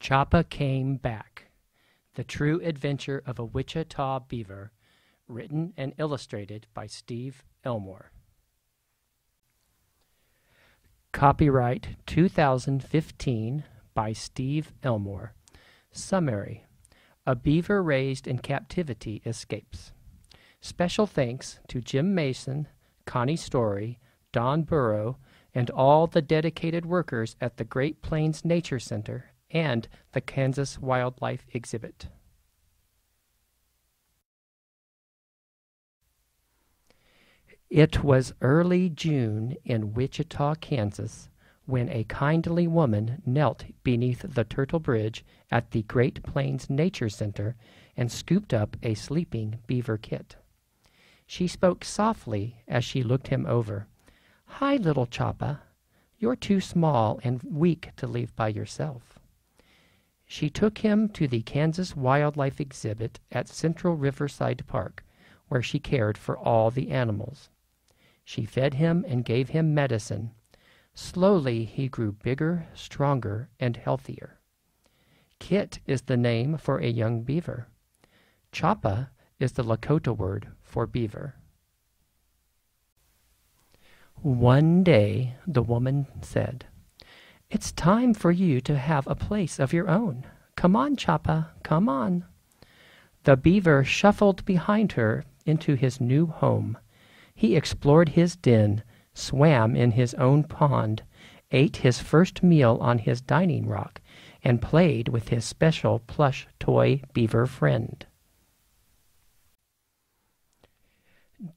Chapa Came Back, The True Adventure of a Wichita Beaver, written and illustrated by Steve Elmore. Copyright 2015 by Steve Elmore. Summary: A beaver raised in captivity escapes. Special thanks to Jim Mason, Connie Story, Don Burrow, and all the dedicated workers at the Great Plains Nature Center and the Kansas Wildlife Exhibit. It was early June in Wichita, Kansas, when a kindly woman knelt beneath the Turtle Bridge at the Great Plains Nature Center and scooped up a sleeping beaver kit. She spoke softly as she looked him over. "Hi, little Chapa. You're too small and weak to leave by yourself." She took him to the Kansas Wildlife Exhibit at Central Riverside Park, where she cared for all the animals. She fed him and gave him medicine. Slowly he grew bigger, stronger, and healthier. Kit is the name for a young beaver. Chapa is the Lakota word for beaver. One day the woman said, "It's time for you to have a place of your own. Come on, Chapa, come on." The beaver shuffled behind her into his new home. He explored his den, swam in his own pond, ate his first meal on his dining rock, and played with his special plush toy beaver friend.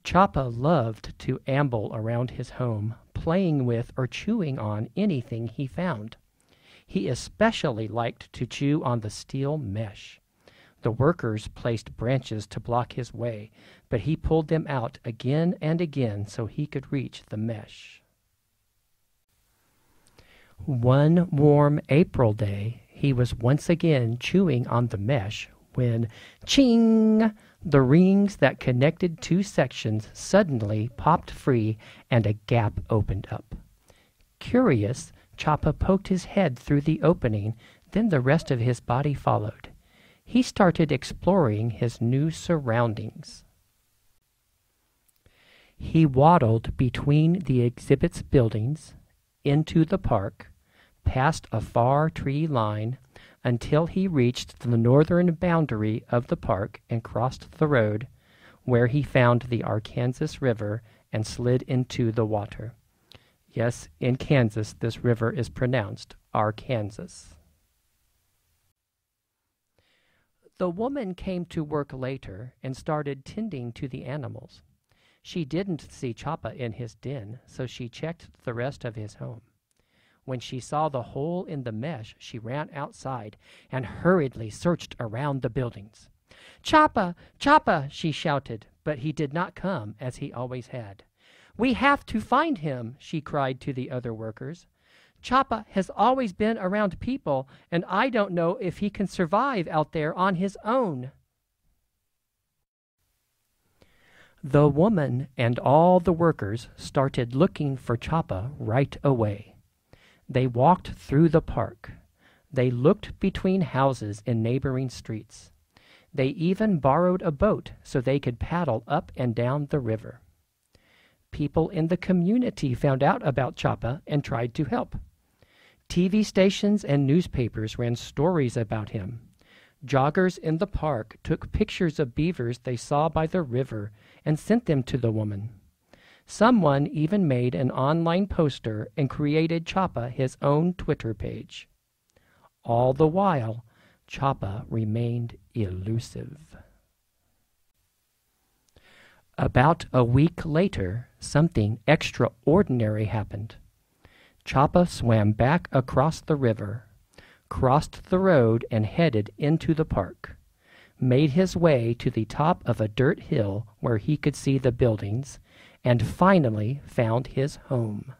Chapa loved to amble around his home, playing with or chewing on anything he found. He especially liked to chew on the steel mesh. The workers placed branches to block his way, but he pulled them out again and again so he could reach the mesh. One warm April day, he was once again chewing on the mesh when, ching! The rings that connected two sections suddenly popped free and a gap opened up. Curious, Chapa poked his head through the opening, then the rest of his body followed. He started exploring his new surroundings. He waddled between the exhibit's buildings, into the park, past a far tree line, until he reached the northern boundary of the park and crossed the road, where he found the Arkansas River and slid into the water. Yes, in Kansas this river is pronounced Arkansas. The woman came to work later and started tending to the animals. She didn't see Chapa in his den, so she checked the rest of his home. When she saw the hole in the mesh, she ran outside and hurriedly searched around the buildings. "Chapa! Chapa!" she shouted, but he did not come, as he always had. "We have to find him," she cried to the other workers. "Chapa has always been around people, and I don't know if he can survive out there on his own." The woman and all the workers started looking for Chapa right away. They walked through the park. They looked between houses in neighboring streets. They even borrowed a boat so they could paddle up and down the river. People in the community found out about Chapa and tried to help. TV stations and newspapers ran stories about him. Joggers in the park took pictures of beavers they saw by the river and sent them to the woman. Someone even made an online poster and created Chapa his own Twitter page. All the while, Chapa remained elusive. About a week later, something extraordinary happened. Chapa swam back across the river, crossed the road and headed into the park, made his way to the top of a dirt hill where he could see the buildings, and finally found his home.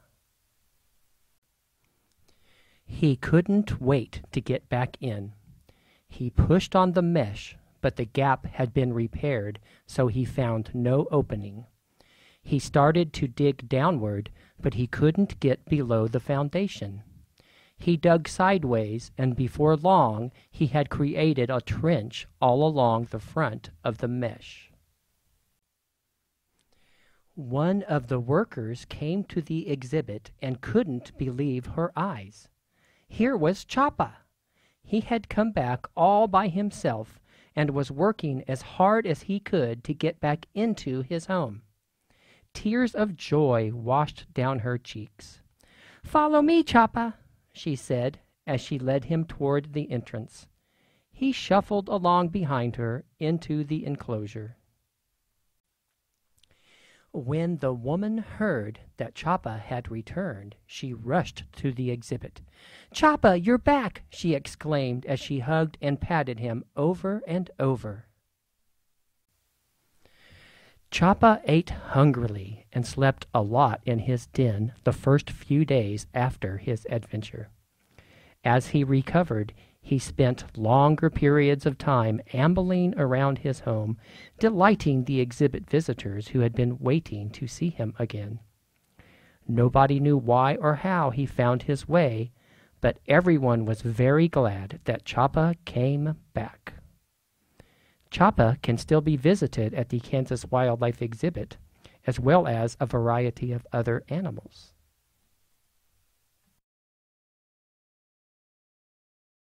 He couldn't wait to get back in. He pushed on the mesh, but the gap had been repaired, so he found no opening. He started to dig downward, but he couldn't get below the foundation. He dug sideways, and before long he had created a trench all along the front of the mesh. One of the workers came to the exhibit and couldn't believe her eyes. Here was Chapa. He had come back all by himself and was working as hard as he could to get back into his home. Tears of joy washed down her cheeks. "Follow me, Chapa," she said as she led him toward the entrance. He shuffled along behind her into the enclosure. When the woman heard that Chapa had returned, she rushed to the exhibit. "Chapa, you're back!" she exclaimed as she hugged and patted him over and over. Chapa ate hungrily and slept a lot in his den the first few days after his adventure. As he recovered, he spent longer periods of time ambling around his home, delighting the exhibit visitors who had been waiting to see him again. Nobody knew why or how he found his way, but everyone was very glad that Chapa came back. Chapa can still be visited at the Kansas Wildlife Exhibit, as well as a variety of other animals.